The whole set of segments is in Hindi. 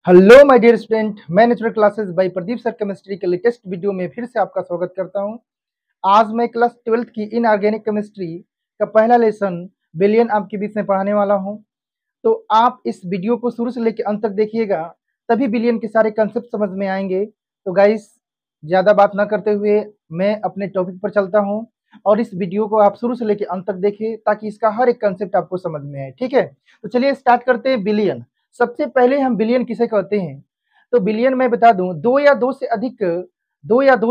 हेलो माय डियर स्टूडेंट, मैं natural classes bye Pradeep sir chemistry के लेटेस्ट वीडियो में फिर से आपका स्वागत करता हूं। आज मैं क्लास 12th की इनऑर्गेनिक केमिस्ट्री का पहला लेसन बिलियन आपके बीच में पढ़ाने वाला हूं। तो आप इस वीडियो को शुरू से लेकर अंत तक देखिएगा, तभी बिलियन के सारे कंसेप्ट समझ में आएंगे। तो गाइस, ज़्यादा बात ना करते हुए मैं अपने टॉपिक पर चलता हूँ और इस वीडियो को आप शुरू से लेकर अंत तक देखें ताकि इसका हर एक कंसेप्ट आपको समझ में आए। ठीक है, तो चलिए स्टार्ट करते हैं। बिलियन, सबसे पहले हम बिलियन किसे कहते हैं? तो बिलियन मैं बता दूं, दो या दो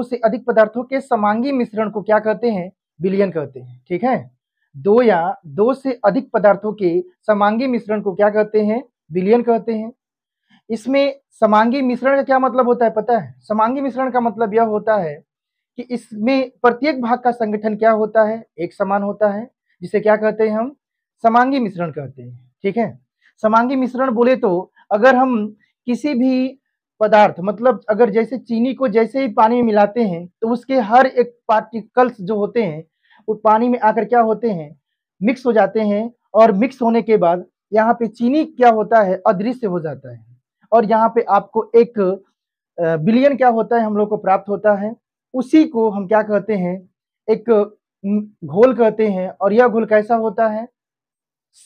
से अधिक पदार्थों के समांगी मिश्रण को क्या कहते हैं? बिलियन कहते हैं। ठीक है, दो या दो से अधिक पदार्थों के समांगी मिश्रण को क्या कहते हैं? बिलियन कहते हैं। इसमें समांगी मिश्रण का क्या मतलब होता है पता है? समांगी मिश्रण का मतलब यह होता है कि इसमें प्रत्येक भाग का संगठन क्या होता है? एक समान होता है, जिसे क्या कहते हैं हम? समांगी मिश्रण कहते हैं। ठीक है, समांगी मिश्रण बोले तो अगर हम किसी भी पदार्थ, मतलब अगर जैसे चीनी को जैसे ही पानी में मिलाते हैं तो उसके हर एक पार्टिकल्स जो होते हैं वो पानी में आकर क्या होते हैं? मिक्स हो जाते हैं। और मिक्स होने के बाद यहाँ पे चीनी क्या होता है? अदृश्य हो जाता है। और यहाँ पे आपको एक बिलियन क्या होता है? हम लोग को प्राप्त होता है। उसी को हम क्या कहते हैं? एक घोल कहते हैं। और यह घोल कैसा होता है?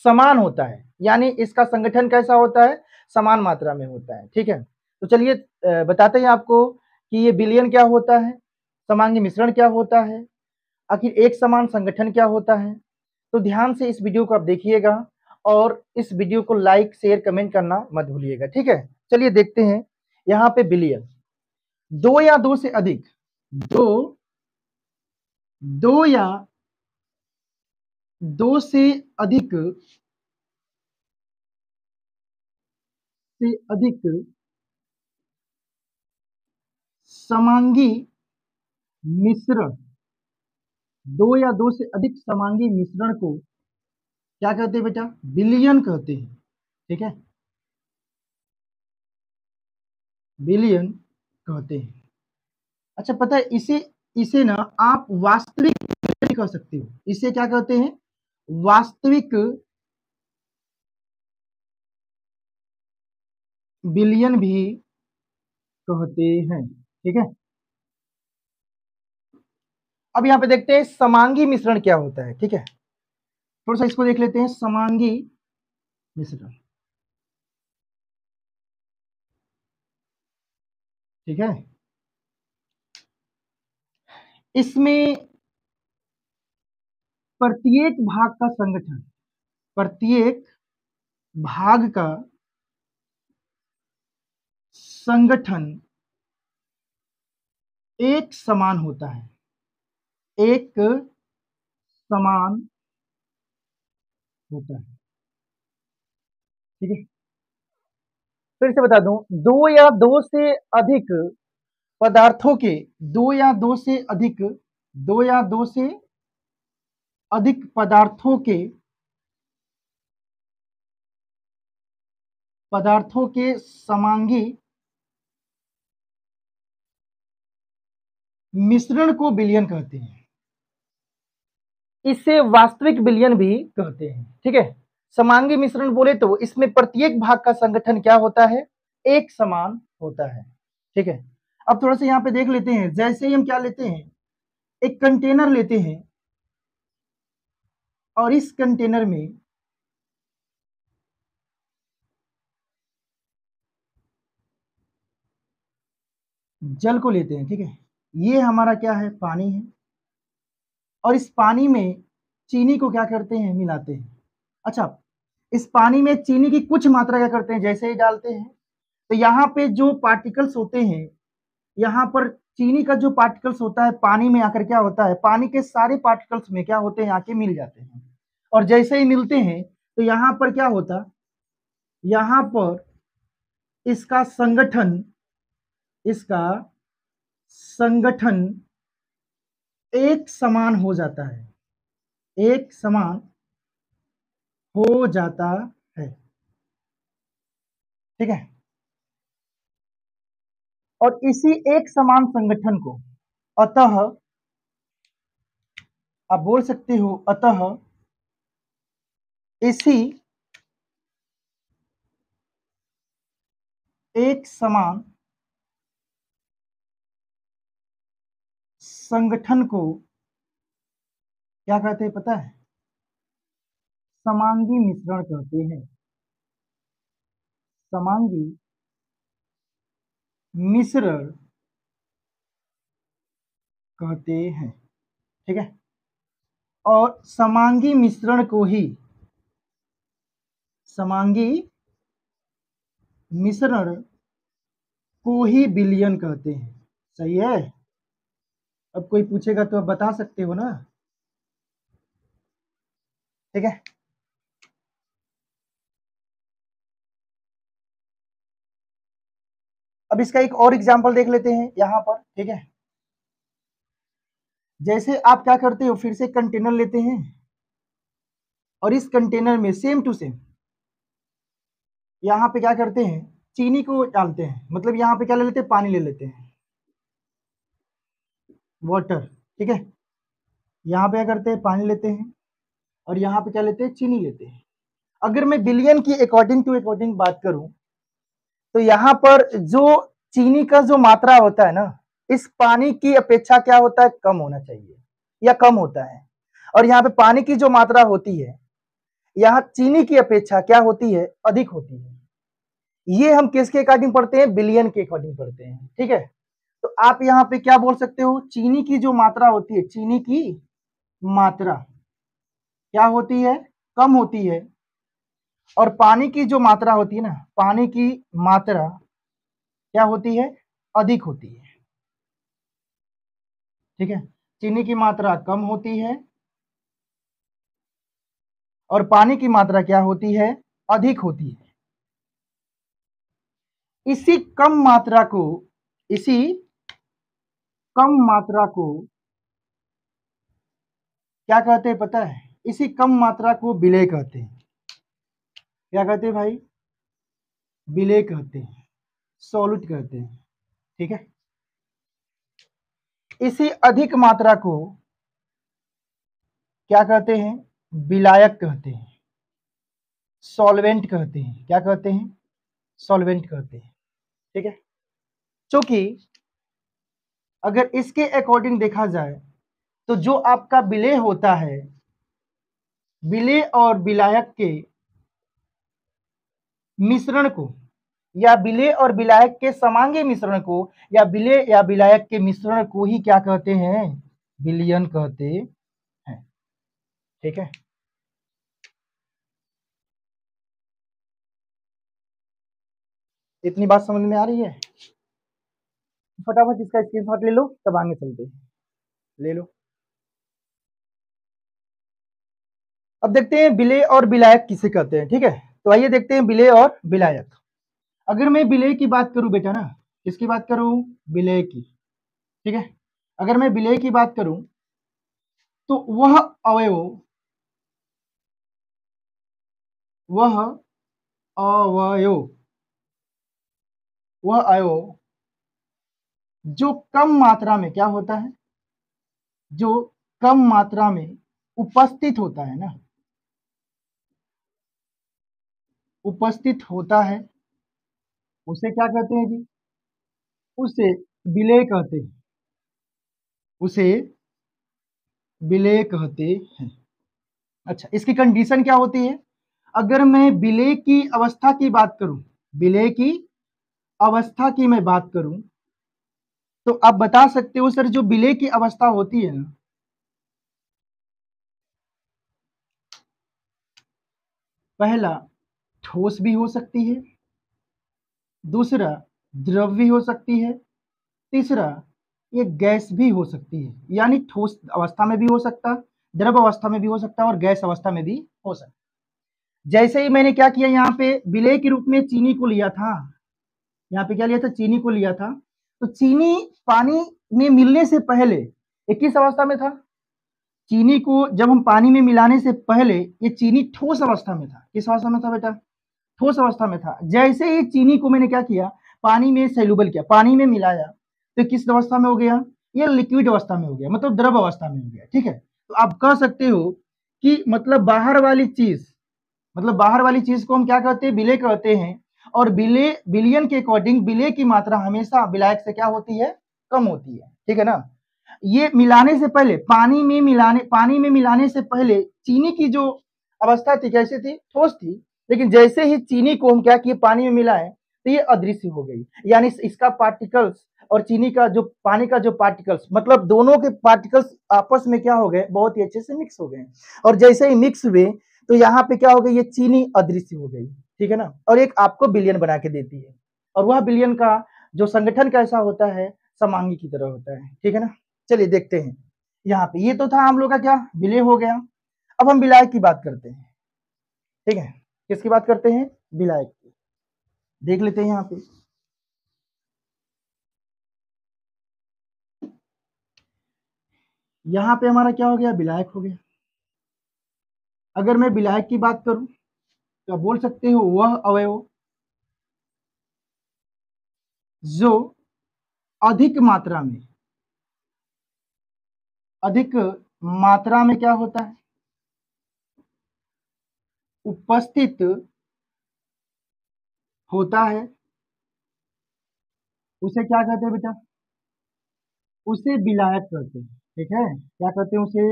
समान होता है, यानी इसका संगठन कैसा होता है? समान मात्रा में होता है। ठीक है, तो चलिए बताते हैं आपको कि ये बिलियन क्या होता है, समांगी मिश्रण क्या होता है, आखिर एक समान संगठन क्या होता है। तो ध्यान से इस वीडियो को आप देखिएगा और इस वीडियो को लाइक शेयर कमेंट करना मत भूलिएगा। ठीक है, चलिए देखते हैं। यहाँ पे बिलियन, दो या दो से अधिक, दो दो या दो से अधिक समांगी मिश्रण, दो या दो से अधिक समांगी मिश्रण को क्या कहते हैं बेटा? बिलियन कहते हैं। ठीक है, बिलियन कहते हैं। अच्छा, पता है इसे इसे ना आप वास्तविक भी कह सकते हो। इसे क्या कहते हैं? वास्तविक बिलियन भी कहते हैं। ठीक है, अब यहाँ पे देखते हैं समांगी मिश्रण क्या होता है। ठीक है, थोड़ा सा इसको देख लेते हैं, समांगी मिश्रण। ठीक है, इसमें प्रत्येक भाग का संगठन, प्रत्येक भाग का संगठन एक समान होता है, एक समान होता है। ठीक है, फिर से बता दूं, पदार्थों के दो या दो से अधिक दो या दो से अधिक पदार्थों के समांगी मिश्रण को बिलियन कहते हैं। इसे वास्तविक बिलियन भी कहते हैं। ठीक है, समांगी मिश्रण बोले तो इसमें प्रत्येक भाग का संगठन क्या होता है? एक समान होता है। ठीक है, अब थोड़ा सा यहाँ पे देख लेते हैं। जैसे ही हम क्या लेते हैं, एक कंटेनर लेते हैं और इस कंटेनर में जल को लेते हैं। ठीक है, ये हमारा क्या है? पानी है। और इस पानी में चीनी को क्या करते हैं? मिलाते हैं। अच्छा, इस पानी में चीनी की कुछ मात्रा क्या करते हैं? जैसे ही डालते हैं तो यहाँ पे जो पार्टिकल्स होते हैं, यहाँ पर चीनी का जो पार्टिकल्स होता है पानी में आकर क्या होता है? पानी के सारे पार्टिकल्स में क्या होते हैं? आके मिल जाते हैं। और जैसे ही मिलते हैं तो यहाँ पर क्या होता? यहाँ पर इसका संगठन एक समान हो जाता है, एक समान हो जाता है। ठीक है, और इसी एक समान संगठन को, अतः आप बोल सकते हो, अतः इसी एक समान संगठन को क्या कहते हैं पता है? समांगी मिश्रण कहते हैं। समांगी मिश्रण कहते हैं, ठीक है। और समांगी मिश्रण को ही विलयन कहते हैं। सही है। अब कोई पूछेगा तो आप बता सकते हो ना, ठीक है। अब इसका एक और एग्जांपल देख लेते हैं यहां पर, ठीक है। जैसे आप क्या करते हो, फिर से कंटेनर लेते हैं और इस कंटेनर में सेम टू सेम यहाँ पे क्या करते हैं, चीनी को डालते हैं। मतलब यहाँ पे क्या ले लेते हैं, पानी ले लेते हैं, वाटर, ठीक है। यहाँ पे क्या करते हैं, पानी लेते हैं और यहाँ पे क्या लेते हैं, चीनी लेते हैं। अगर मैं बिलियन की अकॉर्डिंग टू अकॉर्डिंग बात करूं तो यहाँ पर जो चीनी का जो मात्रा होता है ना, इस पानी की अपेक्षा क्या होता है, कम होना चाहिए या कम होता है। और यहाँ पे पानी की जो मात्रा होती है यहाँ चीनी की अपेक्षा क्या होती है, अधिक होती है। ये हम किसके अकॉर्डिंग पढ़ते हैं, बिलियन के अकॉर्डिंग पढ़ते हैं, ठीक है। तो आप यहाँ पे क्या बोल सकते हो, चीनी की जो मात्रा होती है, चीनी की मात्रा क्या होती है, कम होती है। और पानी की जो मात्रा होती है ना, पानी की मात्रा क्या होती है, अधिक होती है, ठीक है। चीनी की मात्रा कम होती है और पानी की मात्रा क्या होती है, अधिक होती है। इसी कम मात्रा को क्या कहते हैं पता है, इसी कम मात्रा को विलेय कहते हैं। क्या कहते हैं भाई, विलेय कहते हैं, सॉल्यूट कहते हैं, ठीक है। इसी अधिक मात्रा को क्या कहते हैं, विलायक कहते हैं, सॉल्वेंट कहते हैं। क्या कहते हैं, सॉल्वेंट कहते हैं, ठीक है। क्योंकि अगर इसके अकॉर्डिंग देखा जाए तो जो आपका विलेय होता है, विलेय और विलायक के मिश्रण को या विलेय और विलायक के समांगी मिश्रण को या विलेय या विलायक के मिश्रण को ही क्या कहते हैं, विलयन कहते हैं, ठीक है। इतनी बात समझ में आ रही है? फटाफट इसका स्क्रीनशॉट ले लो, तब आगे चलते हैं। ले लो। अब देखते हैं विलेय और विलायक किसे कहते हैं, ठीक है। तो आइए देखते हैं विलेय और विलायक। अगर मैं विलेय की बात करूं बेटा ना, किसकी बात करूं, विलेय की, ठीक है। अगर मैं विलेय की बात करूं तो वह अवयव वह अवयव वह अवयव जो कम मात्रा में क्या होता है, जो कम मात्रा में उपस्थित होता है ना, उपस्थित होता है, उसे क्या कहते हैं जी, उसे विलेय कहते हैं, उसे विलेय कहते हैं। अच्छा, इसकी कंडीशन क्या होती है, अगर मैं विलेय की अवस्था की बात करूं, विलेय की अवस्था की मैं बात करूं तो आप बता सकते हो सर, जो विलेय की अवस्था होती है ना, पहला ठोस भी हो सकती है, दूसरा द्रव भी हो सकती है, तीसरा ये गैस भी हो सकती है। यानी ठोस अवस्था में भी हो सकता, द्रव अवस्था में भी हो सकता और गैस अवस्था में भी हो सकता। जैसे ही मैंने क्या किया, यहाँ पे विलेय के रूप में चीनी को लिया था, यहाँ पे क्या लिया था, चीनी को लिया था। तो चीनी पानी में मिलने से पहले ये किस अवस्था में था, चीनी को जब हम पानी में मिलाने से पहले ये चीनी ठोस अवस्था में था। किस अवस्था में था बेटा, ठोस अवस्था में था। जैसे ही चीनी को मैंने क्या किया, पानी में सेल्यूबल किया, पानी में मिलाया, तो किस अवस्था में हो गया, ये लिक्विड अवस्था में हो गया, मतलब द्रव अवस्था में हो गया, ठीक है। तो आप कह सकते हो कि मतलब बाहर वाली चीज को हम क्या कहते हैं, विलेय कहते हैं, और बिलियन के अकॉर्डिंग विलय की मात्रा हमेशा विलायक से क्या होती है, कम होती है, ठीक है ना। ये मिलाने से पहले पानी में मिलाने से पहले चीनी की जो अवस्था थी कैसी थी, ठोस थी, लेकिन जैसे ही चीनी को हम क्या किए, पानी में मिलाएं, तो ये अदृश्य हो गई, यानी इसका पार्टिकल्स और चीनी का जो पानी का जो पार्टिकल्स, मतलब दोनों के पार्टिकल्स आपस में क्या हो गए, बहुत ही अच्छे से मिक्स हो गए, और जैसे ही मिक्स हुए तो यहाँ पे क्या हो गई, ये चीनी अदृश्य हो गई, ठीक है ना, और एक आपको विलयन बना के देती है, और वह विलयन का जो संगठन कैसा होता है, समांगी की तरह होता है, ठीक है ना। चलिए देखते हैं, यहाँ पे ये तो था हम लोग का क्या, विलय हो गया। अब हम विलायक की बात करते हैं, ठीक है, किसकी बात करते हैं, विलायक की, देख लेते हैं यहाँ पे। यहाँ पे हमारा क्या हो गया, विलायक हो गया। अगर मैं विलायक की बात करूं तो बोल सकते हो वह अवयव जो अधिक मात्रा में क्या होता है, उपस्थित होता है, उसे क्या कहते हैं बेटा, उसे विलायक कहते हैं, ठीक है, क्या कहते हैं, उसे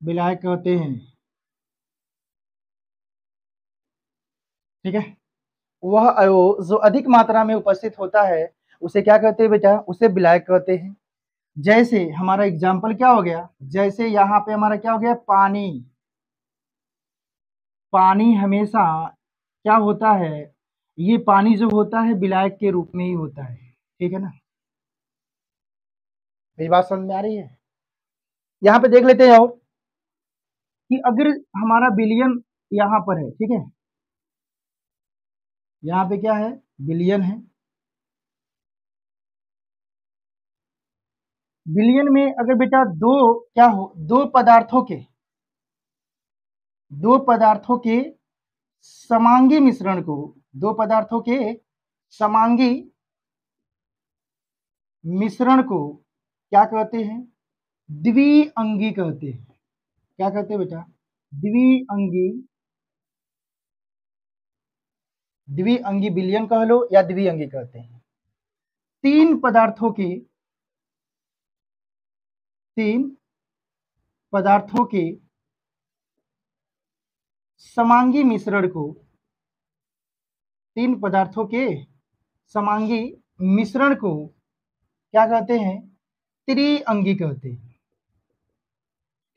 विलायक कहते हैं, ठीक है। वह अवयव जो अधिक मात्रा में उपस्थित होता है उसे क्या कहते हैं बेटा, उसे विलायक कहते हैं। जैसे हमारा एग्जाम्पल क्या हो गया, जैसे यहाँ पे हमारा क्या हो गया, पानी, पानी हमेशा क्या होता है, ये पानी जो होता है विलायक के रूप में ही होता है, ठीक है ना। मेरी बात समझ में आ रही है। यहाँ पे देख लेते हैं और कि अगर हमारा विलियन यहाँ पर है, ठीक है, यहाँ पे क्या है, विलियन है, विलियन में अगर बेटा दो पदार्थों के समांगी मिश्रण को, दो पदार्थों के समांगी मिश्रण को क्या कहते हैं, द्विअंगी कहते हैं। क्या कहते हैं बेटा, द्विअंगी, द्विअंगी विलयन कह लो या द्विअंगी कहते हैं। तीन पदार्थों के समांगी मिश्रण को, तीन पदार्थों के समांगी मिश्रण को क्या कहते हैं, त्रिअंगी कहते हैं,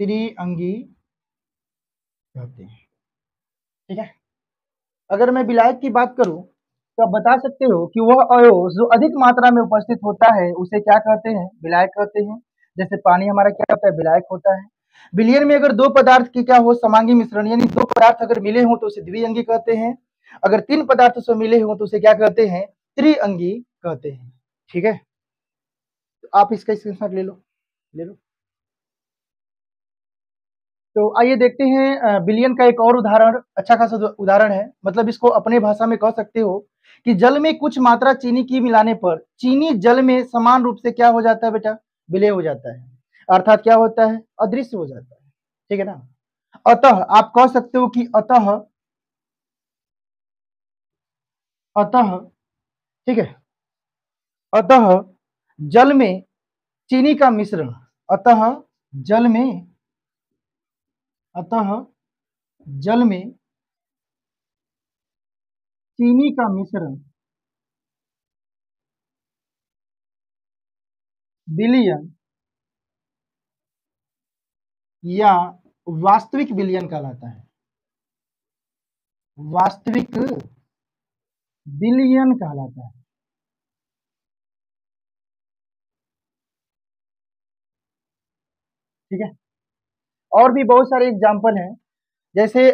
त्रिअंगी कहते हैं, ठीक है। अगर मैं विलायक की बात करूं तो आप बता सकते हो कि वह अयोज जो अधिक मात्रा में उपस्थित होता है उसे क्या कहते हैं, विलायक कहते हैं। जैसे पानी हमारा क्या होता है, विलायक होता है। विलयन में अगर दो पदार्थ की क्या हो, समांगी मिश्रण, यानी दो पदार्थ अगर मिले हो तो उसे द्विअंगी कहते हैं। अगर तीन पदार्थ से मिले हो तो उसे क्या कहते हैं, त्रिअंगी कहते हैं, ठीक है। तो आप इसका स्क्रीनशॉट ले लो। तो आइए देखते हैं विलयन का एक और उदाहरण, अच्छा खासा उदाहरण है, मतलब इसको अपने भाषा में कह सकते हो कि जल में कुछ मात्रा चीनी की मिलाने पर चीनी जल में समान रूप से क्या हो जाता है बेटा, विलय हो जाता है, अर्थात क्या होता है, अदृश्य हो जाता है, ठीक है ना। अतः आप कह सकते हो कि अतः ठीक है, अतः जल में चीनी का मिश्रण, अतः जल में अतः जल में चीनी का मिश्रण विलयन या वास्तविक विलयन कहलाता है, वास्तविक विलयन कहलाता है, ठीक है। और भी बहुत सारे एग्जाम्पल हैं, जैसे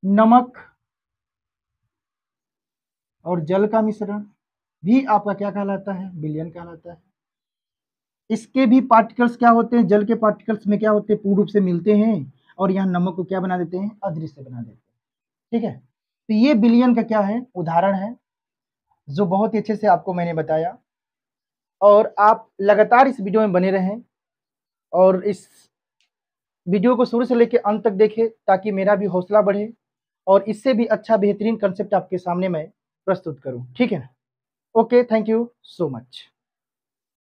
नमक और जल का मिश्रण भी आपका क्या कहलाता है, विलयन कहलाता है। इसके भी पार्टिकल्स क्या होते हैं, जल के पार्टिकल्स में क्या होते हैं, पूर्ण रूप से मिलते हैं, और यहाँ नमक को क्या बना देते हैं, अदृश्य बना देते हैं, ठीक है। तो ये विलयन का क्या है, उदाहरण है, जो बहुत ही अच्छे से आपको मैंने बताया, और आप लगातार इस वीडियो में बने रहें और इस वीडियो को शुरू से लेकर अंत तक देखें ताकि मेरा भी हौसला बढ़े और इससे भी अच्छा बेहतरीन कंसेप्ट आपके सामने मैं प्रस्तुत करूं। ठीक है ना? Okay, thank you so much.